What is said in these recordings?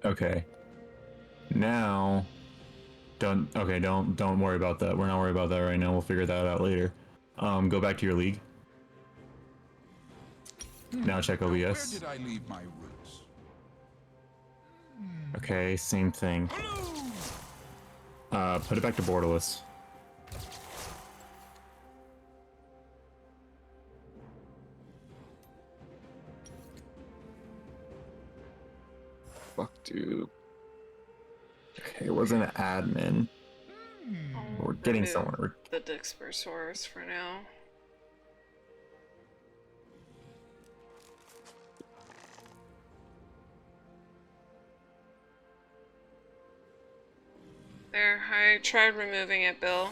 Okay. Now, don't worry about that. We're not worried about that right now. We'll figure that out later. Go back to your league. Now check OBS. Where did I leave my roots? Okay, same thing. Put it back to borderless. Fuck, dude. Okay, it wasn't an admin. We're getting somewhere. The dispersaurus for now. There, I tried removing it, Bill.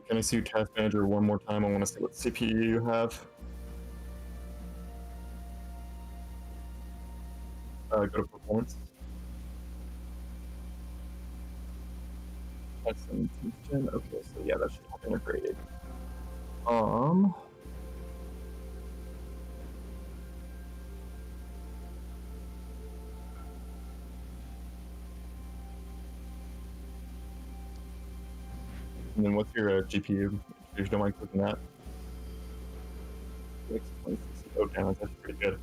Can I see your task manager one more time? I want to see what CPU you have. Go to performance. That's 17. Okay, so yeah, that should have integrated. And then what's your GPU? If you don't mind clicking that. Oh, down. That's pretty good.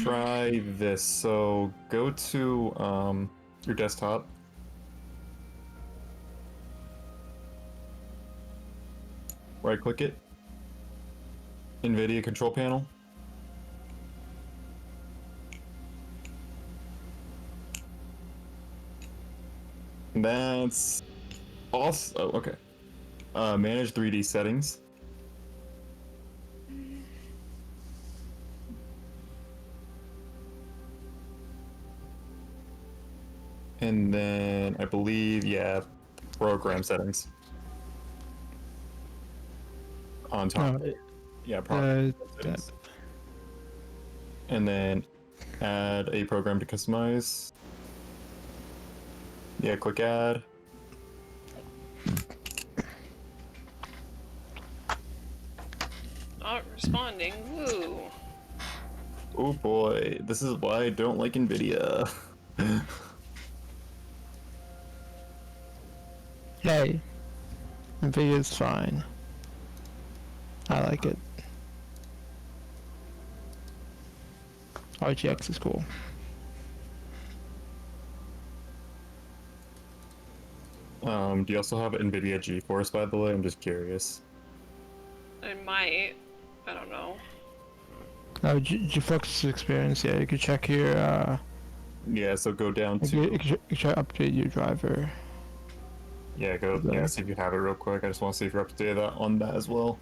Try this. So go to your desktop. Right click it. NVIDIA control panel. That's also okay. Manage 3D settings. And then I believe, yeah, program settings. On top. Yeah, program settings. And then add a program to customize. Yeah, click add. Not responding. Woo. Oh boy, this is why I don't like NVIDIA. Hey, NVIDIA's fine. I like it. RGX is cool. Do you also have NVIDIA GeForce, by the way? I'm just curious. I might. I don't know. Oh, GeForce experience, yeah, you could check your, Yeah, so go down to... You can try to update your driver. Yeah, go, yeah, see if you have it real quick. I just want to see if you're up to date on that as well.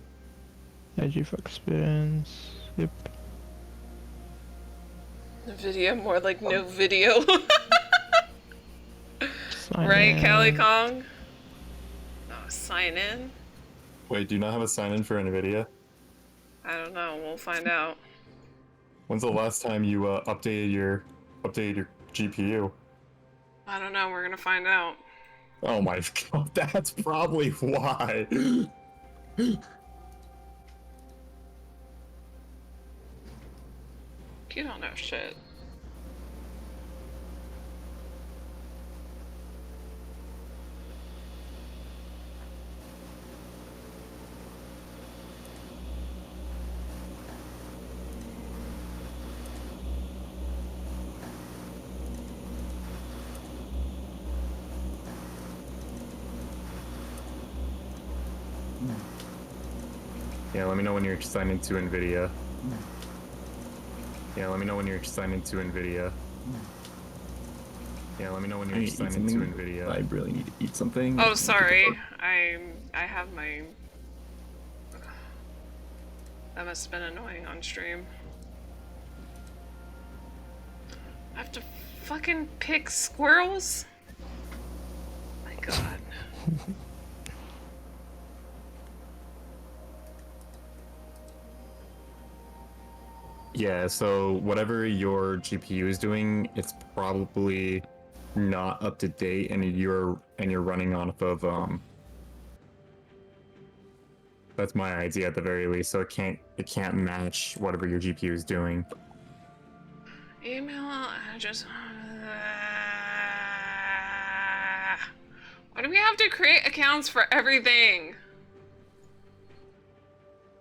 Yeah, GeForce experience, yep. Video, more like no video. Sign Right, Kelly in. Kong? Oh, sign in? Wait, do you not have a sign-in for NVIDIA? I don't know. We'll find out. When's the last time you updated your GPU? I don't know. We're gonna find out. Oh my god, that's probably why. You don't know shit. Yeah, let me know when you're signed into NVIDIA. Yeah, let me know when you're signed into NVIDIA. Yeah, let me know when you're signed into NVIDIA. I really need to eat something. Oh, sorry. I have my... That must have been annoying on stream. I have to fucking pick squirrels? My god. Yeah, so whatever your GPU is doing, it's probably not up to date, and you're running off of That's my idea at the very least. So it can't match whatever your GPU is doing. Email address. Why do we have to create accounts for everything?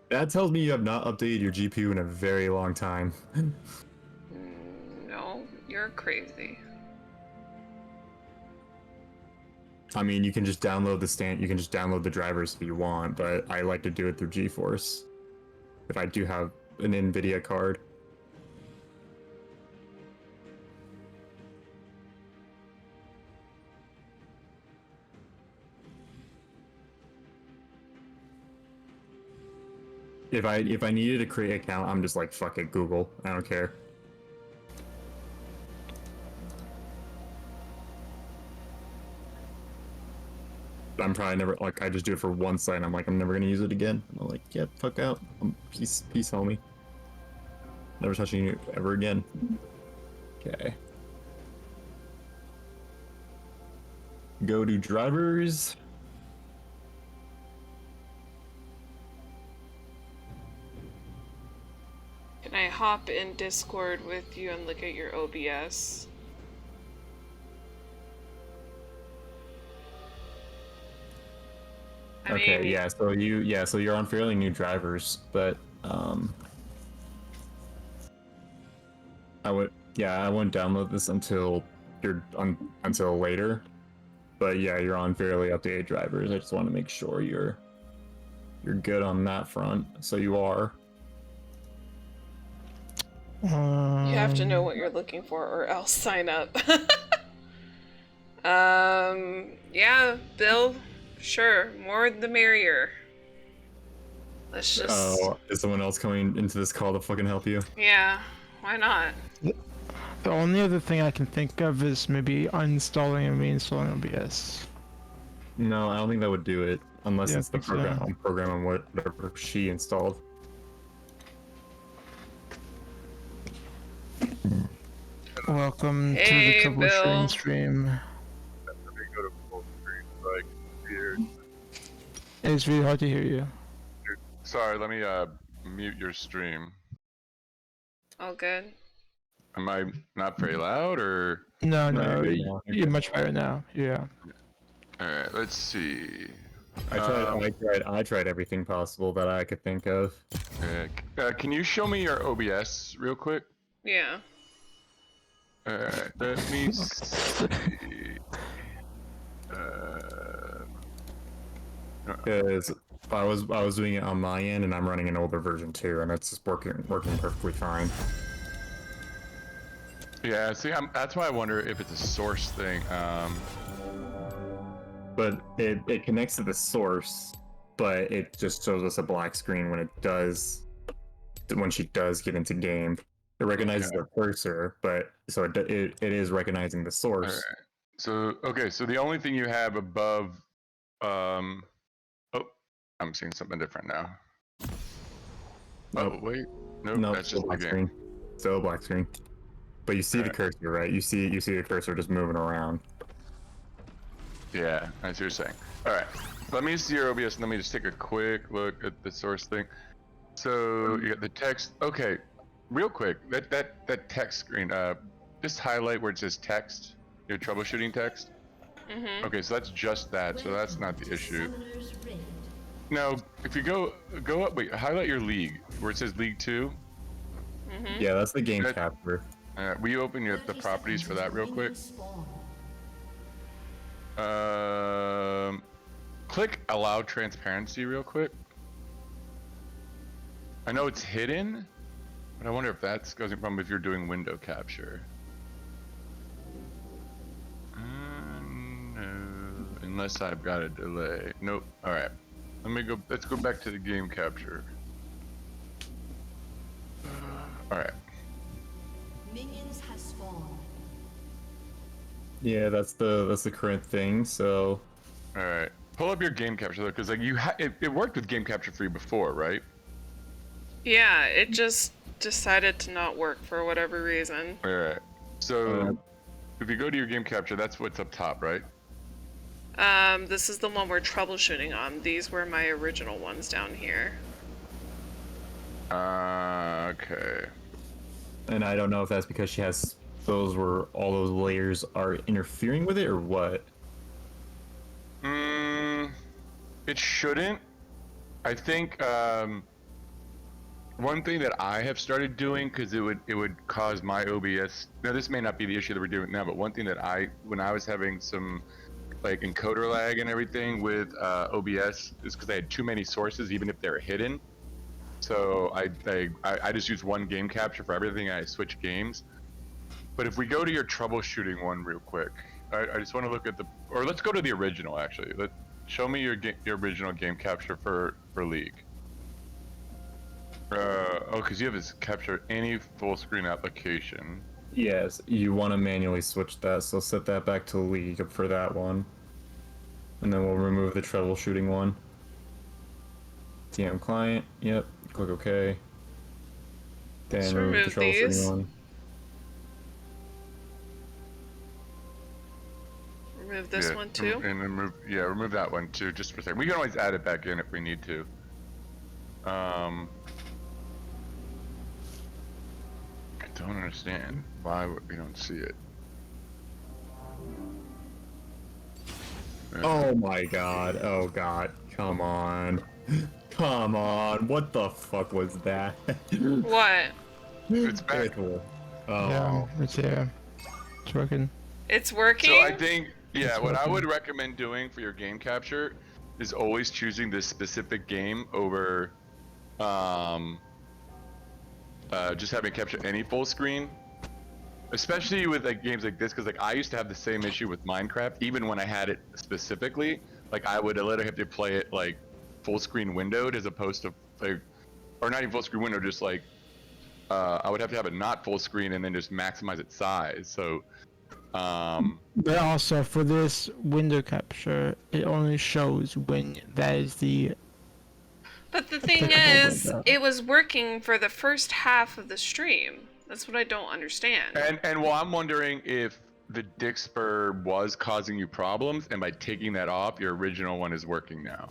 That tells me you have not updated your GPU in a very long time. No, you're crazy. I mean, you can just download the drivers if you want, but I like to do it through GeForce. If I do have an NVIDIA card. If I needed to create an account, I'm just like, fuck it, Google. I don't care. I'm probably never, like, I just do it for one site and I'm like, I'm never gonna use it again. I'm like, yeah, fuck out. Peace, homie. Never touching you ever again. Okay. Go to drivers. Can I hop in Discord with you and look at your OBS? Okay, yeah, so you're on fairly new drivers, but I wouldn't download this until until later. But yeah, you're on fairly updated drivers. I just want to make sure you're good on that front. So you are. You have to know what you're looking for or else sign up. Yeah, Bill, sure, more the merrier. Let's just... Oh, is someone else coming into this call to fucking help you? Yeah, why not? The only other thing I can think of is maybe uninstalling and reinstalling OBS. No, I don't think that would do it unless Yeah, it's the I think so. program on whatever she installed. Welcome Hey, to the Bill. troubleshooting stream. Let me go to full screen so I can hear. It's really hard to hear you. Sorry, let me mute your stream. All good. Am I not very loud or? No, you're you're much better now. Yeah. All right, let's see. I tried everything possible that I could think of. Can you show me your OBS real quick? Yeah. Alright, let me see. Because I was doing it on my end, and I'm running an older version too, and it's just working perfectly fine. Yeah, see, that's why I wonder if it's a source thing. But it connects to the source, but it just shows us a black screen when she does get into game. It recognizes the cursor, but so it is recognizing the source. So okay, so the only thing you have above, oh, I'm seeing something different now. Nope. Oh wait, nope, Nope, that's still just the black game. screen. Still black screen. But you see the Alright. cursor, right? You see the cursor just moving around. Yeah, I see what you're saying. All right, let me see your OBS and let me just take a quick look at the source thing. So you got the text. Okay, real quick, that text screen. Just highlight where it says text. Your troubleshooting text. Mm-hmm. Okay, so that's just that. So that's not the issue. Now, if you go up, wait, highlight your league where it says League 2. Mm-hmm. Yeah, that's the game That- capture. Will you open the properties for that real quick? Click allow transparency real quick. I know it's hidden, but I wonder if that's causing a problem if you're doing window capture. No, unless I've got a delay. Nope. All right. Let's go back to the game capture. All right. Minions have spawned. Yeah, that's the current thing. So All right. Pull up your game capture though, because like it worked with game capture for you before, right? Yeah, it just decided to not work for whatever reason. All right. So if you go to your game capture, that's what's up top, right? This is the one we're troubleshooting on. These were my original ones down here. Okay. and I don't know if that's because she has all those layers are interfering with it or what. It shouldn't. I think one thing that I have started doing, because it would cause my OBS. Now this may not be the issue that we're doing now, but one thing that when I was having some like encoder lag and everything with OBS is because I had too many sources, even if they're hidden. So I just use one game capture for everything. And I switch games. But if we go to your troubleshooting one real quick, I just want to look at or let's go to the original actually. Show me your original game capture for League. Because you have this capture any full screen application. Yes, you want to manually switch that, so set that back to League for that one. And then we'll remove the troubleshooting one. TM client, yep, click OK. Then Just remove the remove troubleshooting these. one. Remove this Yeah, one too. And remove that one too, just for a second. We can always add it back in if we need to. I don't understand why we don't see it. Oh my god, oh god, come on. Come on, what the fuck was that? What? It's back. Cool. Yeah, Oh, it's here. It's working. It's working? So I think, yeah, It's what I working. would recommend doing for your game capture is always choosing this specific game over just having capture any full screen. Especially with like games like this, because like I used to have the same issue with Minecraft, even when I had it specifically. Like I would literally have to play it like full screen windowed as opposed to like, or not even full screen window, just like I would have to have it not full screen and then just maximize its size. So But also for this window capture, it only shows when that is the But the thing applicable is, window. it was working for the first half of the stream. That's what I don't understand. and well, I'm wondering if the dick spur was causing you problems, and by taking that off, your original one is working now.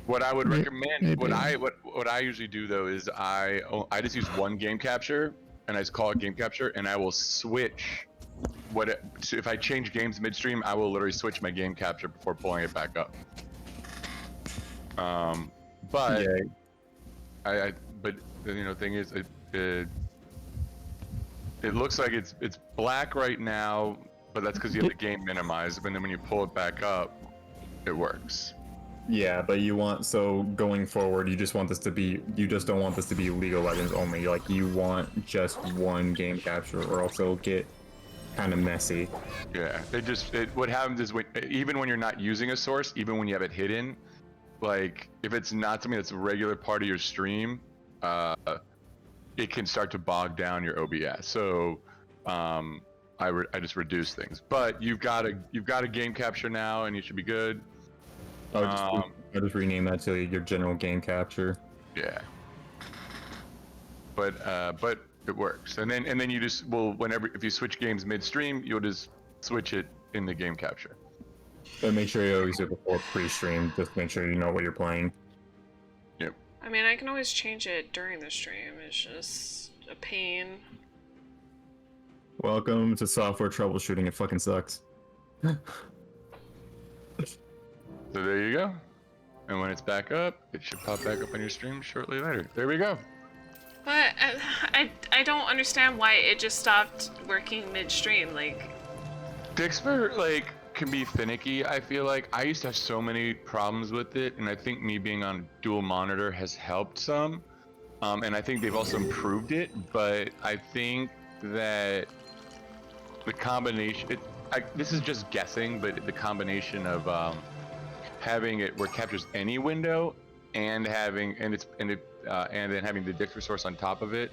What I would recommend, what I usually do though is I just use one game capture, and I just call it game capture, and I will switch. So if I change games midstream, I will literally switch my game capture before pulling it back up. But yeah. but the thing is, it looks like it's black right now, but that's because you have the game minimized. And then when you pull it back up, it works. Yeah, but so going forward, you just don't want this to be League of Legends only. Like, you want just one game capture, or else it'll get kind of messy. Yeah, what happens is even when you're not using a source, even when you have it hidden, like if it's not something that's a regular part of your stream, it can start to bog down your OBS. So I I just reduced things. But you've got a game capture now, and you should be good. I'll just rename that to your general game capture. Yeah. But it works, and then you just if you switch games midstream, you'll just switch it in the game capture. But make sure you always do it before pre-stream. Just make sure you know what you're playing. Yep. I mean, I can always change it during the stream. It's just a pain. Welcome to software troubleshooting. It fucking sucks. So there you go. And when it's back up, it should pop back up on your stream shortly later. There we go. But I don't understand why it just stopped working midstream. Like, Dixper can be finicky. I feel like I used to have so many problems with it, and I think me being on dual monitor has helped some. And I think they've also improved it. But I think that the combination, this is just guessing, but the combination of having it where it captures any window and then having the Dixper source on top of it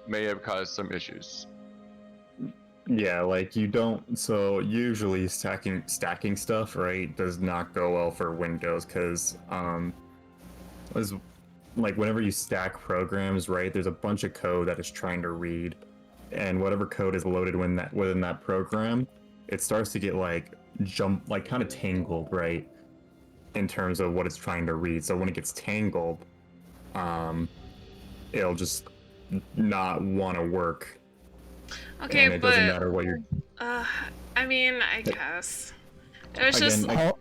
may have caused some issues. Yeah, like you don't. So usually stacking stuff, right, does not go well for Windows because like whenever you stack programs, right, there's a bunch of code that is trying to read, and whatever code is loaded within that program, it starts to get kind of tangled, right, in terms of what it's trying to read. So when it gets tangled, it'll just not want to work. okay, and it but doesn't matter what you're. I mean, I guess it was Again, just like,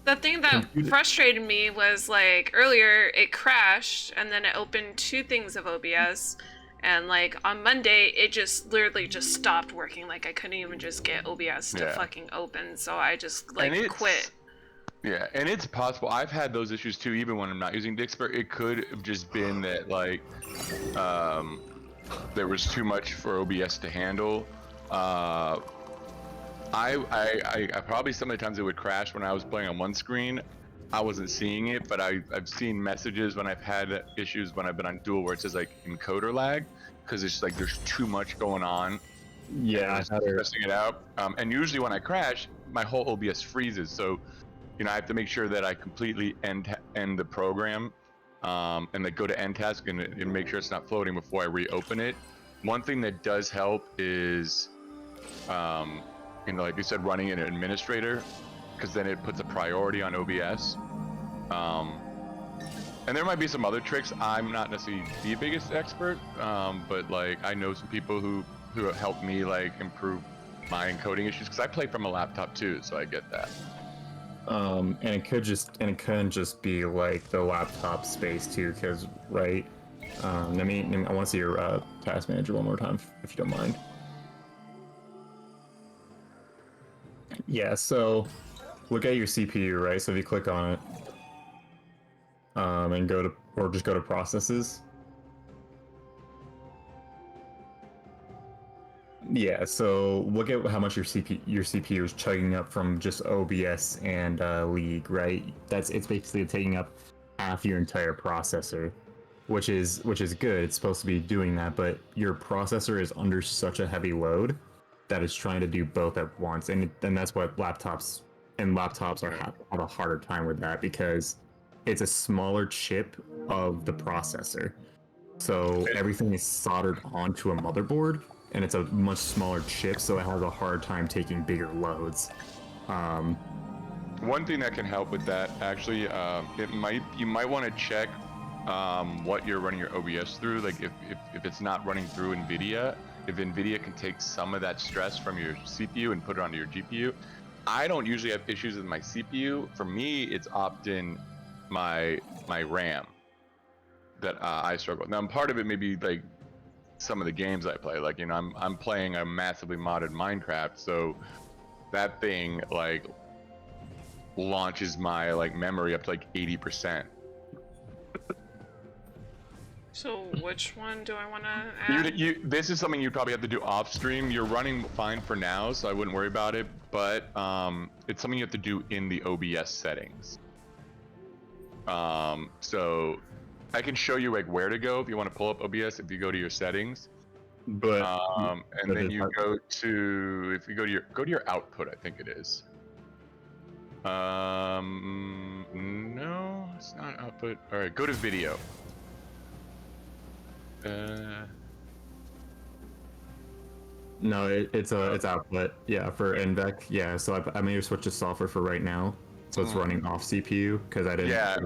the thing that frustrated me was like earlier it crashed and then it opened 2 things of OBS. And like on Monday, it just literally just stopped working. Like I couldn't even just get OBS to fucking open. So I just quit. Yeah, and it's possible. I've had those issues too, even when I'm not using Dixper. It could have just been that there was too much for OBS to handle. I probably some of the times it would crash when I was playing on one screen. I wasn't seeing it, but I've seen messages when I've had issues when I've been on dual where it says encoder lag, because it's there's too much going on. Yeah, testing it out. And usually when I crash, my whole OBS freezes. So, I have to make sure that I completely end the program, and then go to end task and make sure it's not floating before I reopen it. One thing that does help is, like you said, running an administrator, because then it puts a priority on OBS. And there might be some other tricks. I'm not necessarily the biggest expert, but I know some people who help me improve my encoding issues, because I play from a laptop too, so I get that. And it couldn't just be the laptop space too, because right. I want to see your task manager one more time, if you don't mind. Yeah, so look at your CPU, right? So if you click on it, and just go to processes. Yeah, so look at how much your CPU is chugging up from just OBS and League, right? It's basically taking up half your entire processor, which is good. It's supposed to be doing that, but your processor is under such a heavy load that it's trying to do both at once, and that's what laptops have a harder time with that, because it's a smaller chip of the processor, so everything is soldered onto a motherboard, and it's a much smaller chip, so it has a hard time taking bigger loads. One thing that can help with that, actually, you might want to check what you're running your OBS through. If it's not running through NVIDIA, if NVIDIA can take some of that stress from your CPU and put it onto your GPU. I don't usually have issues with my CPU. For me, it's often my RAM that I struggle with. Now, part of it may be some of the games I play. I'm playing a massively modded Minecraft, so that thing launches my memory up to 80%. So which one do I want to add? This is something you probably have to do off stream. You're running fine for now, so I wouldn't worry about it, but it's something you have to do in the OBS settings. So I can show you where to go if you want to pull up OBS. If you go to your settings, But And but then it's you hard- go to, if you go to your output, I think it is. No, it's not output. All right, go to video. No, it's output. Yeah, for NVEC. Yeah, so I may have switched to software for right now, so it's running off CPU because I didn't. Yeah,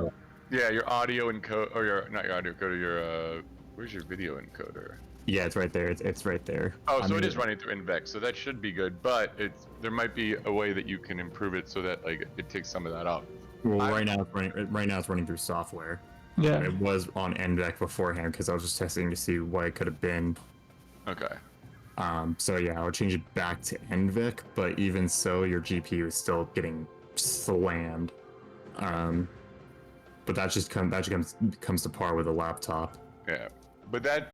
yeah, your audio encode, or your not your audio encoder, your where's your video encoder? Yeah, it's right there. It's right there. Oh, so I it mean, is running through NVEC, so that should be good. But there might be a way that you can improve it so that like it takes some of that out. Well, right now it's running through software. Yeah. It was on NVEC beforehand because I was just testing to see what it could have been. Okay. So yeah, I'll change it back to NVIC, but even so, your GPU is still getting slammed. But that just comes to par with a laptop. Yeah, but that